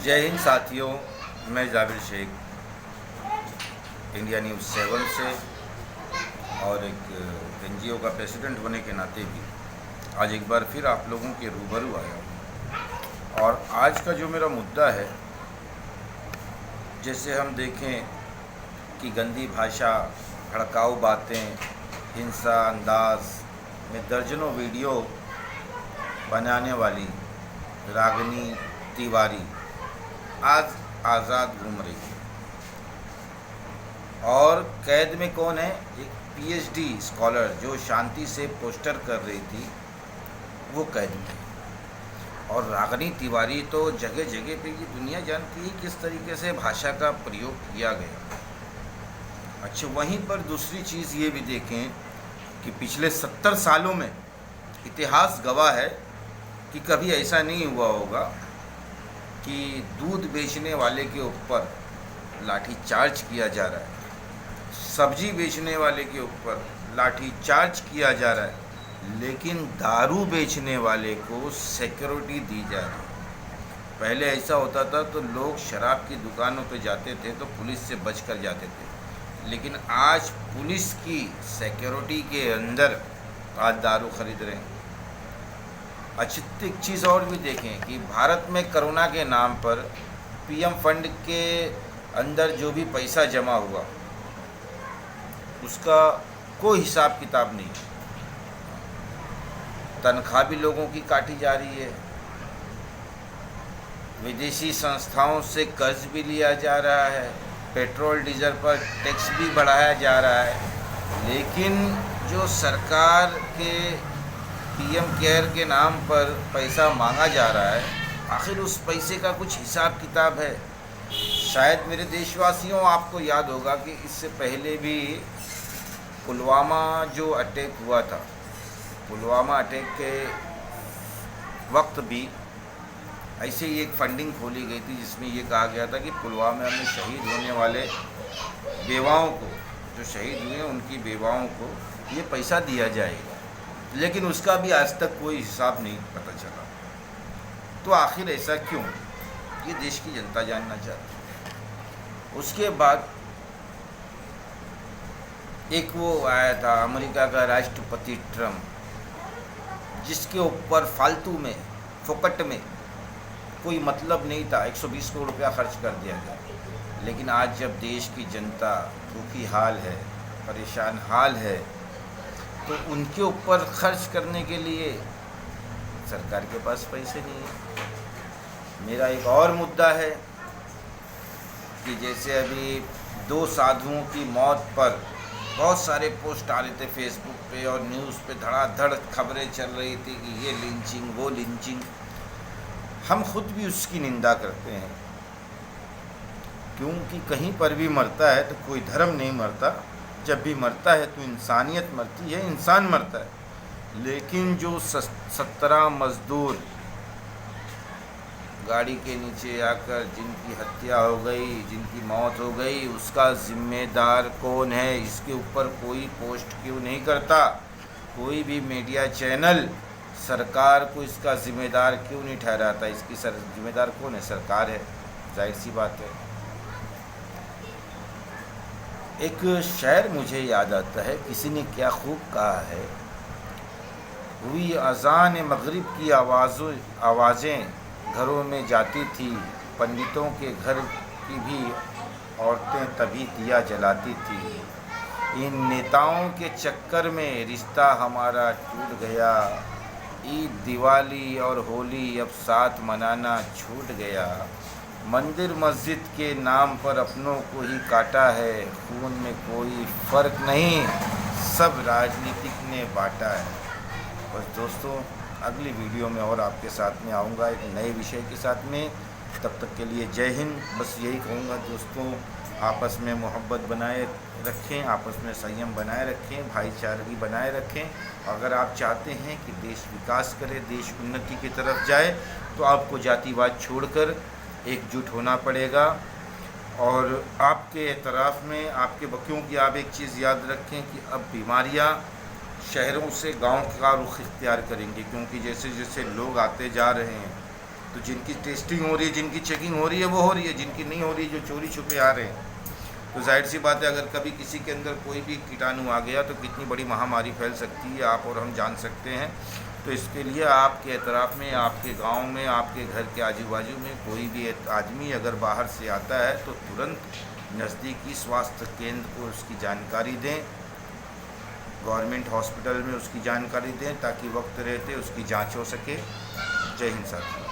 जय हिंद साथियों, मैं जाबिर शेख इंडिया न्यूज़ 7 से और एक एनजीओ का प्रेसिडेंट होने के नाते भी आज एक बार फिर आप लोगों के रूबरू आया हूँ। और आज का जो मेरा मुद्दा है, जैसे हम देखें कि गंदी भाषा, भड़काऊ बातें, हिंसा अंदाज में दर्जनों वीडियो बनाने वाली रागिनी तिवारी आज आज़ाद घूम रही है। और कैद में कौन है? एक पीएचडी स्कॉलर जो शांति से पोस्टर कर रही थी, वो कैद में है। और रागिनी तिवारी तो जगह जगह पे ये दुनिया जानती है किस तरीके से भाषा का प्रयोग किया गया। अच्छा, वहीं पर दूसरी चीज़ ये भी देखें कि पिछले 70 सालों में इतिहास गवाह है कि कभी ऐसा नहीं हुआ होगा कि दूध बेचने वाले के ऊपर लाठी चार्ज किया जा रहा है, सब्जी बेचने वाले के ऊपर लाठी चार्ज किया जा रहा है, लेकिन दारू बेचने वाले को सिक्योरिटी दी जा रही है। पहले ऐसा होता था तो लोग शराब की दुकानों पे जाते थे तो पुलिस से बच कर जाते थे, लेकिन आज पुलिस की सिक्योरिटी के अंदर आज दारू खरीद रहे हैं। अच्छी एक चीज़ और भी देखें कि भारत में कोरोना के नाम पर पीएम फंड के अंदर जो भी पैसा जमा हुआ उसका कोई हिसाब किताब नहीं। तनख्वाह भी लोगों की काटी जा रही है, विदेशी संस्थाओं से कर्ज भी लिया जा रहा है, पेट्रोल डीजल पर टैक्स भी बढ़ाया जा रहा है, लेकिन जो सरकार के पीएम केयर के नाम पर पैसा मांगा जा रहा है, आखिर उस पैसे का कुछ हिसाब किताब है? शायद मेरे देशवासियों, आपको याद होगा कि इससे पहले भी पुलवामा जो अटैक हुआ था, पुलवामा अटैक के वक्त भी ऐसे ही एक फंडिंग खोली गई थी जिसमें ये कहा गया था कि पुलवामा में शहीद होने वाले बेवाओं को, जो शहीद हुए उनकी बेवाओं को ये पैसा दिया जाएगा, लेकिन उसका भी आज तक कोई हिसाब नहीं पता चला। तो आखिर ऐसा क्यों? ये देश की जनता जानना चाहती है। उसके बाद एक वो आया था अमेरिका का राष्ट्रपति ट्रम्प, जिसके ऊपर फालतू में, फोकट में, कोई मतलब नहीं था, 120 करोड़ रुपया खर्च कर दिया गया। लेकिन आज जब देश की जनता दुखी हाल है, परेशान हाल है, तो उनके ऊपर खर्च करने के लिए सरकार के पास पैसे नहीं है। मेरा एक और मुद्दा है कि जैसे अभी 2 साधुओं की मौत पर बहुत सारे पोस्ट आ रहे थे फेसबुक पे और न्यूज़ पे, धड़ाधड़ खबरें चल रही थी कि ये लिंचिंग, वो लिंचिंग। हम खुद भी उसकी निंदा करते हैं, क्योंकि कहीं पर भी मरता है तो कोई धर्म नहीं मरता, जब भी मरता है तो इंसानियत मरती है, इंसान मरता है। लेकिन जो 17 मज़दूर गाड़ी के नीचे आकर जिनकी हत्या हो गई, जिनकी मौत हो गई, उसका ज़िम्मेदार कौन है? इसके ऊपर कोई पोस्ट क्यों नहीं करता? कोई भी मीडिया चैनल सरकार को इसका ज़िम्मेदार क्यों नहीं ठहराता? इसकी ज़िम्मेदार कौन है? सरकार है, जाहिर सी बात है। एक शायर मुझे याद आता है, किसी ने क्या खूब कहा है, हुई अज़ान मगरिब की आवाज़ें घरों में जाती थी, पंडितों के घर की भी औरतें तभी दिया जलाती थी। इन नेताओं के चक्कर में रिश्ता हमारा टूट गया, ईद, दिवाली और होली अब साथ मनाना छूट गया। मंदिर मस्जिद के नाम पर अपनों को ही काटा है, खून में कोई फ़र्क नहीं, सब राजनीतिक ने बांटा है। बस दोस्तों, अगली वीडियो में और आपके साथ में आऊँगा एक नए विषय के साथ में। तब तक के लिए जय हिंद। बस यही कहूँगा दोस्तों, आपस में मोहब्बत बनाए रखें, आपस में संयम बनाए रखें, भाईचारगी बनाए रखें। अगर आप चाहते हैं कि देश विकास करे, देश उन्नति की तरफ जाए, तो आपको जातिवाद छोड़कर एकजुट होना पड़ेगा। और आपके एतराफ़ में आपके बच्चों की आप एक चीज़ याद रखें कि अब बीमारियां शहरों से गांव का रुख इख्तियार करेंगी, क्योंकि जैसे जैसे लोग आते जा रहे हैं तो जिनकी टेस्टिंग हो रही है, जिनकी चेकिंग हो रही है वो हो रही है, जिनकी नहीं हो रही, जो चोरी छुपे आ रहे हैं, तो जाहिर सी बात है अगर कभी किसी के अंदर कोई भी कीटाणु आ गया तो कितनी बड़ी महामारी फैल सकती है आप और हम जान सकते हैं। तो इसके लिए आपके एतराफ़ में, आपके गांव में, आपके घर के आजू बाजू में कोई भी आदमी अगर बाहर से आता है तो तुरंत नज़दीकी स्वास्थ्य केंद्र को उसकी जानकारी दें, गवर्नमेंट हॉस्पिटल में उसकी जानकारी दें ताकि वक्त रहते उसकी जांच हो सके। जय हिंद साथियों।